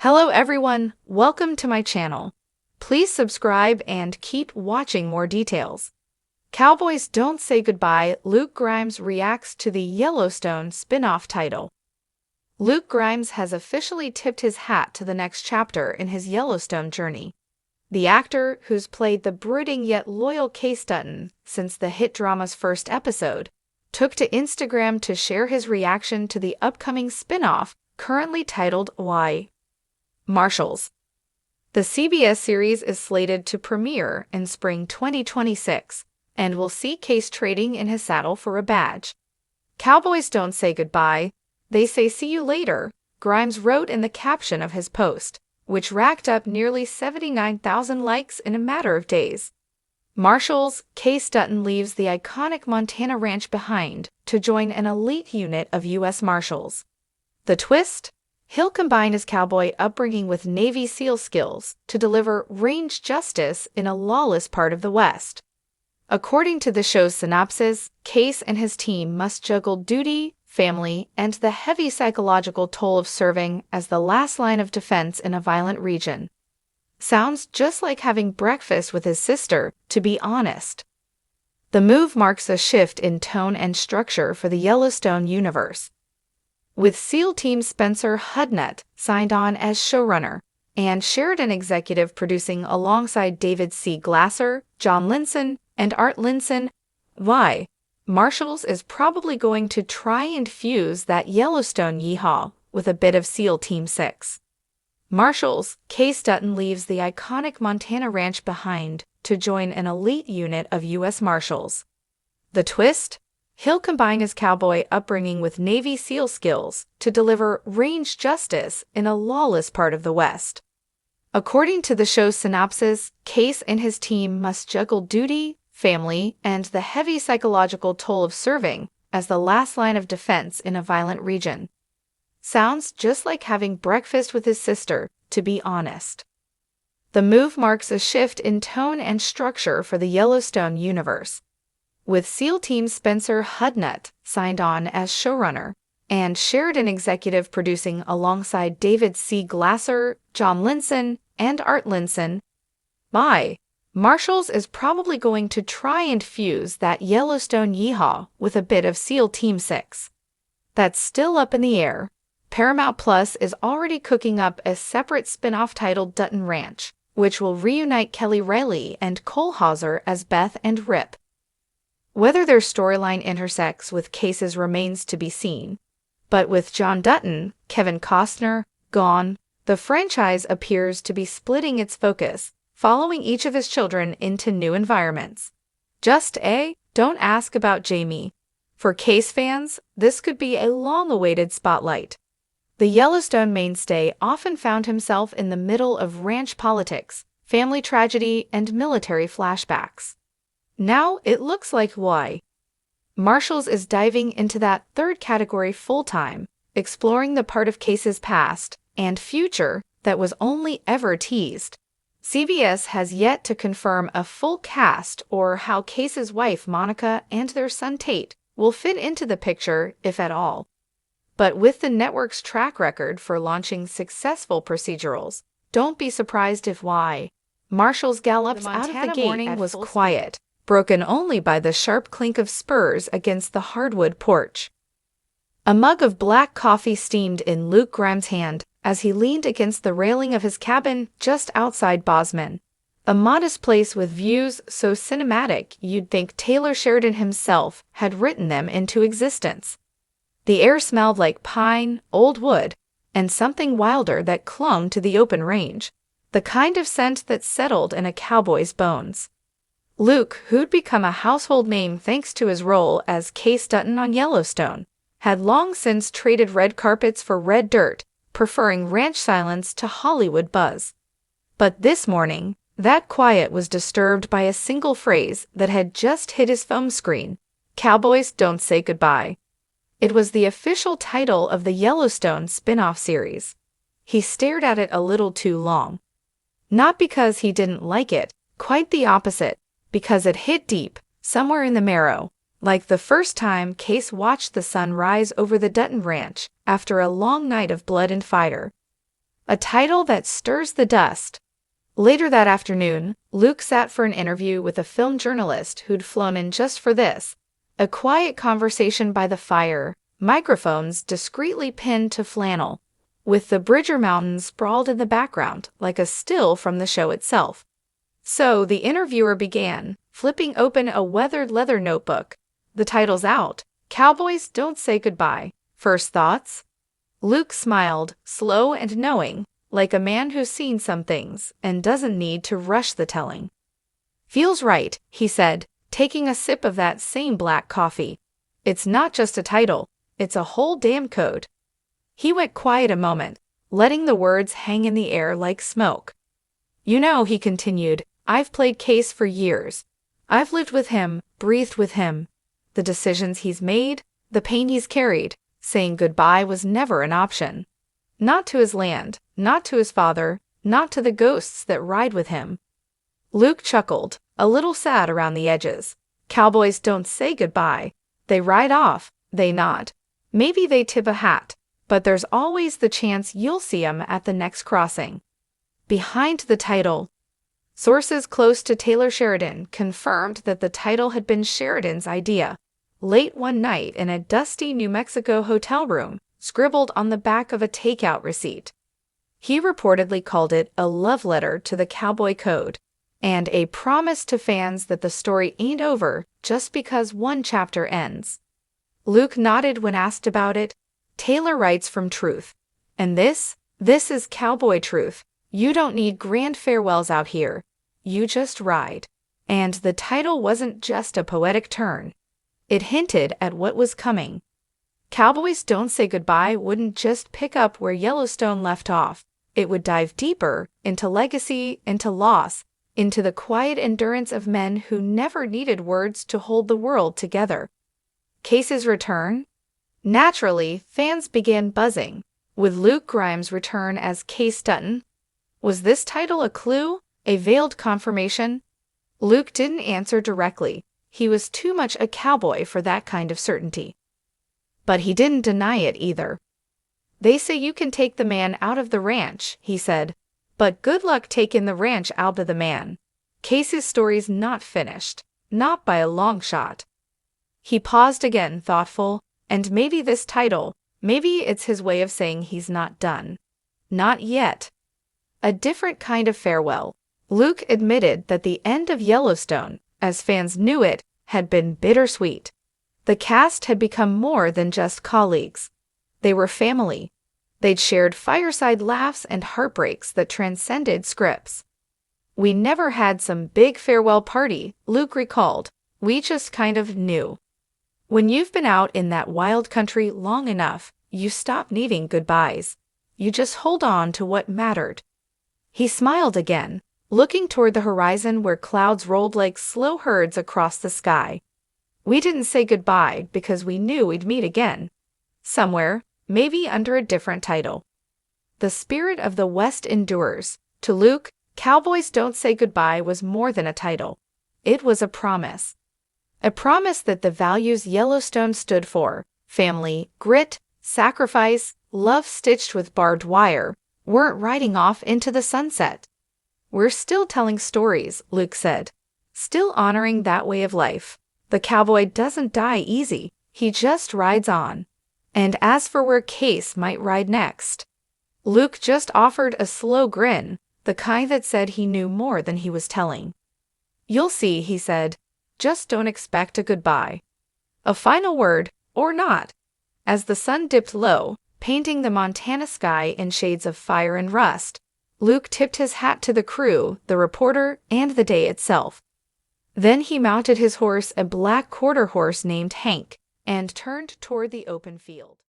Hello everyone, welcome to my channel. Please subscribe and keep watching more details. Cowboys Don't Say Goodbye. Luke Grimes reacts to the Yellowstone spin-off title. Luke Grimes has officially tipped his hat to the next chapter in his Yellowstone journey. The actor, who's played the brooding yet loyal Case Dutton since the hit drama's first episode, took to Instagram to share his reaction to the upcoming spin-off, currently titled Why? Marshals. The CBS series is slated to premiere in spring 2026 and will see Case trading in his saddle for a badge. Cowboys don't say goodbye, they say see you later, Grimes wrote in the caption of his post, which racked up nearly 79,000 likes in a matter of days. Marshals. Case Dutton leaves the iconic Montana ranch behind to join an elite unit of U.S. Marshals. The twist? He'll combine his cowboy upbringing with Navy SEAL skills to deliver range justice in a lawless part of the West. According to the show's synopsis, Case and his team must juggle duty, family, and the heavy psychological toll of serving as the last line of defense in a violent region. Sounds just like having breakfast with his sister, to be honest. The move marks a shift in tone and structure for the Yellowstone universe, with SEAL Team Spencer Hudnett signed on as showrunner, and Sheridan executive producing alongside David C. Glasser, John Linson, and Art Linson. Why? Marshals is probably going to try and fuse that Yellowstone yeehaw with a bit of SEAL Team 6. Marshals. Case Dutton leaves the iconic Montana ranch behind to join an elite unit of U.S. Marshals. The twist? He'll combine his cowboy upbringing with Navy SEAL skills to deliver range justice in a lawless part of the West. According to the show's synopsis, Case and his team must juggle duty, family, and the heavy psychological toll of serving as the last line of defense in a violent region. Sounds just like having breakfast with his sister, to be honest. The move marks a shift in tone and structure for the Yellowstone universe, with SEAL Team Spencer Hudnett signed on as showrunner, and Sheridan executive producing alongside David C. Glasser, John Linson, and Art Linson. Why? Marshals is probably going to try and fuse that Yellowstone yeehaw with a bit of SEAL Team 6. That's still up in the air. Paramount Plus is already cooking up a separate spin-off titled Dutton Ranch, which will reunite Kelly Riley and Cole Hauser as Beth and Rip. Whether their storyline intersects with Case's remains to be seen, but with John Dutton, Kevin Costner, gone, the franchise appears to be splitting its focus, following each of his children into new environments. Don't ask about Jamie. For Case fans, this could be a long-awaited spotlight. The Yellowstone mainstay often found himself in the middle of ranch politics, family tragedy, and military flashbacks. Now it looks like Why? Marshals is diving into that third category full-time, exploring the part of Case's past and future that was only ever teased. CBS has yet to confirm a full cast or how Case's wife Monica and their son Tate will fit into the picture, if at all. But with the network's track record for launching successful procedurals, don't be surprised if Why? Marshals galloped out of the gate morning was quiet, broken only by the sharp clink of spurs against the hardwood porch. A mug of black coffee steamed in Luke Grimes' hand as he leaned against the railing of his cabin just outside Bozeman, a modest place with views so cinematic you'd think Taylor Sheridan himself had written them into existence. The air smelled like pine, old wood, and something wilder that clung to the open range, the kind of scent that settled in a cowboy's bones. Luke, who'd become a household name thanks to his role as Case Dutton on Yellowstone, had long since traded red carpets for red dirt, preferring ranch silence to Hollywood buzz. But this morning, that quiet was disturbed by a single phrase that had just hit his phone screen: Cowboys Don't Say Goodbye. It was the official title of the Yellowstone spin-off series. He stared at it a little too long. Not because he didn't like it, quite the opposite, because it hit deep, somewhere in the marrow, like the first time Case watched the sun rise over the Dutton Ranch after a long night of blood and fire. A title that stirs the dust. Later that afternoon, Luke sat for an interview with a film journalist who'd flown in just for this. A quiet conversation by the fire, microphones discreetly pinned to flannel, with the Bridger Mountains sprawled in the background like a still from the show itself. So the interviewer began, flipping open a weathered leather notebook. The title's out. Cowboys Don't Say Goodbye. First thoughts? Luke smiled, slow and knowing, like a man who's seen some things and doesn't need to rush the telling. Feels right, he said, taking a sip of that same black coffee. It's not just a title, it's a whole damn code. He went quiet a moment, letting the words hang in the air like smoke. You know, he continued, I've played Case for years. I've lived with him, breathed with him. The decisions he's made, the pain he's carried, saying goodbye was never an option. Not to his land, not to his father, not to the ghosts that ride with him. Luke chuckled, a little sad around the edges. Cowboys don't say goodbye. They ride off, they nod. Maybe they tip a hat, but there's always the chance you'll see 'em at the next crossing. Behind the title. Sources close to Taylor Sheridan confirmed that the title had been Sheridan's idea. Late one night in a dusty New Mexico hotel room, scribbled on the back of a takeout receipt. He reportedly called it a love letter to the cowboy code, and a promise to fans that the story ain't over just because one chapter ends. Luke nodded when asked about it. Taylor writes from truth. And this is cowboy truth. You don't need grand farewells out here. You just ride. And the title wasn't just a poetic turn. It hinted at what was coming. Cowboys Don't Say Goodbye wouldn't just pick up where Yellowstone left off. It would dive deeper into legacy, into loss, into the quiet endurance of men who never needed words to hold the world together. Case's return? Naturally, fans began buzzing. Would Luke Grimes return as Case Dutton? Was this title a clue, a veiled confirmation? Luke didn't answer directly. He was too much a cowboy for that kind of certainty. But he didn't deny it either. They say you can take the man out of the ranch, he said, but good luck taking the ranch out of the man. Case's story's not finished, not by a long shot. He paused again, thoughtful, and maybe this title, maybe it's his way of saying he's not done. Not yet. A different kind of farewell. Luke admitted that the end of Yellowstone, as fans knew it, had been bittersweet. The cast had become more than just colleagues. They were family. They'd shared fireside laughs and heartbreaks that transcended scripts. We never had some big farewell party, Luke recalled. We just kind of knew. When you've been out in that wild country long enough, you stop needing goodbyes. You just hold on to what mattered. He smiled again, looking toward the horizon where clouds rolled like slow herds across the sky. We didn't say goodbye because we knew we'd meet again. Somewhere, maybe under a different title. The spirit of the West endures. To Luke, Cowboys Don't Say Goodbye was more than a title. It was a promise. A promise that the values Yellowstone stood for, family, grit, sacrifice, love stitched with barbed wire, weren't riding off into the sunset. We're still telling stories, Luke said. Still honoring that way of life. The cowboy doesn't die easy, he just rides on. And as for where Case might ride next, Luke just offered a slow grin, the kind that said he knew more than he was telling. You'll see, he said. Just don't expect a goodbye. A final word, or not. As the sun dipped low, painting the Montana sky in shades of fire and rust, Luke tipped his hat to the crew, the reporter, and the day itself. Then he mounted his horse, a black quarter horse named Hank, and turned toward the open field.